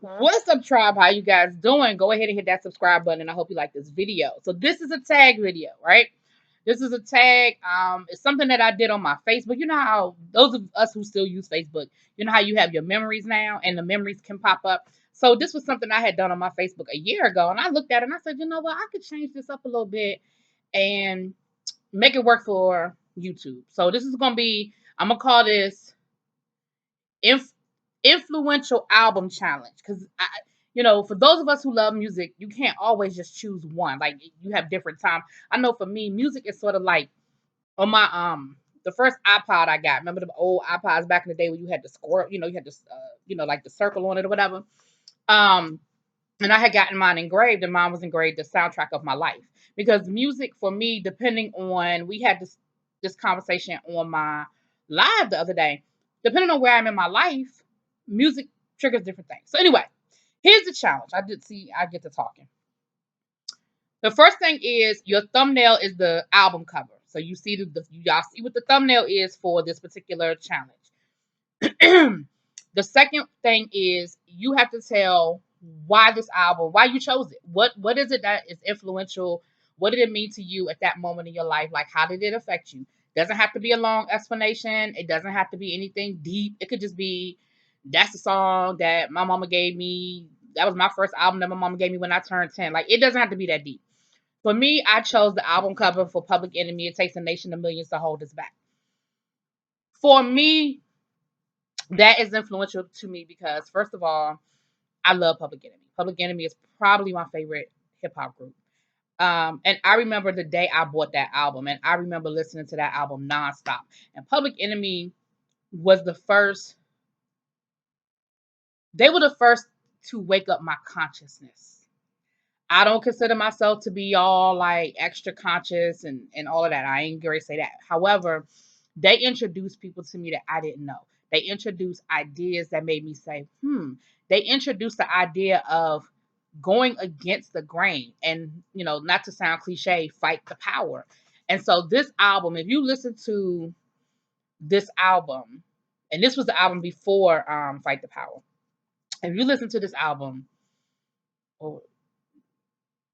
What's up, tribe? How you guys doing? Go ahead and hit that subscribe button, and I hope you like this video. So this is a tag video, right? This is a tag. It's something that I did on my Facebook. You know how those of us who still use Facebook, you know how you have your memories now, and the memories can pop up. So this was something I had done on my Facebook a year ago, and I looked at it and I said, you know what? I could change this up a little bit and make it work for YouTube. So this is gonna be. I'm gonna call this inf- influential album challenge because for those of us who love music, you can't always just choose one. Like you have different time. I know for me, music is sort of like on my the first iPod I got. Remember the old iPods back in the day where you had the squirrel, you had this like the circle on it or whatever. Um, and I had gotten mine engraved, and mine was engraved the soundtrack of my life. Because music for me, depending on we had this conversation on my live the other day, depending on where I'm in my life, music triggers different things. So anyway, here's the challenge. I get to talking. The first thing is your thumbnail is the album cover. So you see y'all see what the thumbnail is for this particular challenge. The second thing is you have to tell why this album, why you chose it. What is it that is influential? What did it mean to you at that moment in your life? Like how did it affect you? Doesn't have to be a long explanation. It doesn't have to be anything deep. It could just be that's the song that my mama gave me. That was my first album that my mama gave me when I turned 10. Like it doesn't have to be that deep. For me, I chose the album cover for Public Enemy. It takes a nation of millions to hold us back. For me, that is influential to me because first of all, I love Public Enemy. Public Enemy is probably my favorite hip hop group. And I remember the day I bought that album, and I remember listening to that album nonstop. And Public Enemy was the first. They were the first to wake up my consciousness. I don't consider myself to be all like extra conscious and all of that. I ain't gonna say that. However, they introduced people to me that I didn't know. They introduced ideas that made me say, They introduced the idea of going against the grain and, not to sound cliche, fight the power. And so this album, if you listen to this album, and this was the album before Fight the Power. If you listen to this album, or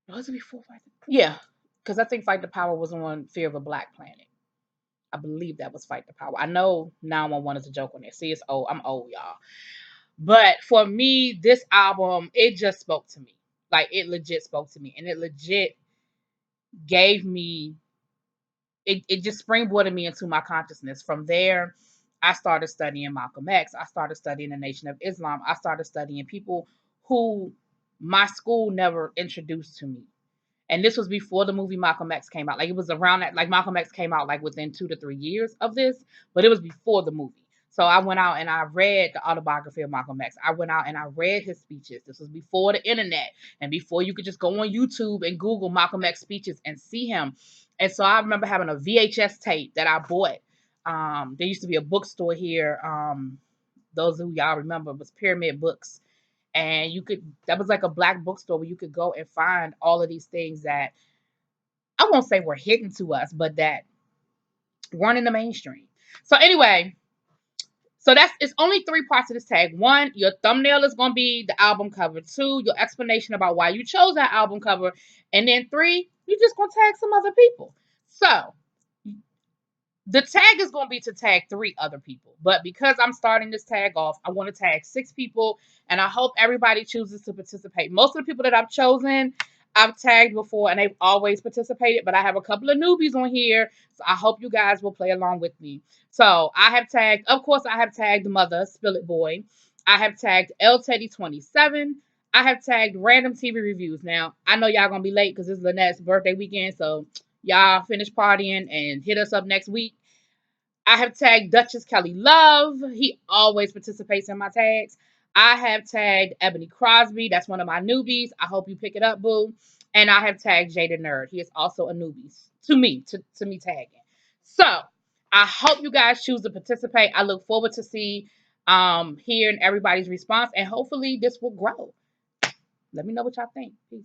was it before Fight the Power? Yeah, because I think Fight the Power was on Fear of a Black Planet. I believe that was Fight the Power. I know 911 is a joke on there. See, it's old. I'm old, y'all. But for me, this album, it just spoke to me. Like, it legit spoke to me. And it legit gave me, it just springboarded me into my consciousness. From there, I started studying Malcolm X. I started studying the Nation of Islam. I started studying people who my school never introduced to me. And this was before the movie Malcolm X came out. Like it was around that, like Malcolm X came out like within 2 to 3 years of this, but it was before the movie. So I went out and I read the autobiography of Malcolm X. I went out and I read his speeches. This was before the internet and before you could just go on YouTube and Google Malcolm X speeches and see him. And so I remember having a VHS tape that I bought. There used to be a bookstore here. Those who y'all remember was Pyramid Books, and that was like a black bookstore where you could go and find all of these things that I won't say were hidden to us, but that weren't in the mainstream. So anyway, so it's only 3 parts of this tag. 1, your thumbnail is gonna be the album cover. 2, your explanation about why you chose that album cover, and then 3, you just gonna tag some other people. So the tag is going to be to tag 3 other people. But because I'm starting this tag off, I want to tag 6 people. And I hope everybody chooses to participate. Most of the people that I've chosen, I've tagged before and they've always participated. But I have a couple of newbies on here. So I hope you guys will play along with me. So I have tagged, of course, I have tagged Mother, Spillitboy. I have tagged L Teddy 27. I have tagged Random TV Reviews. Now, I know y'all going to be late because it's Lynette's birthday weekend. So y'all finish partying and hit us up next week. I have tagged Duchess Kelly Love. He always participates in my tags. I have tagged Ebony Crosby. That's one of my newbies. I hope you pick it up, boo. And I have tagged Jada Nerd. He is also a newbie to me tagging. So I hope you guys choose to participate. I look forward to see hearing everybody's response, and hopefully this will grow. Let me know what y'all think. Peace.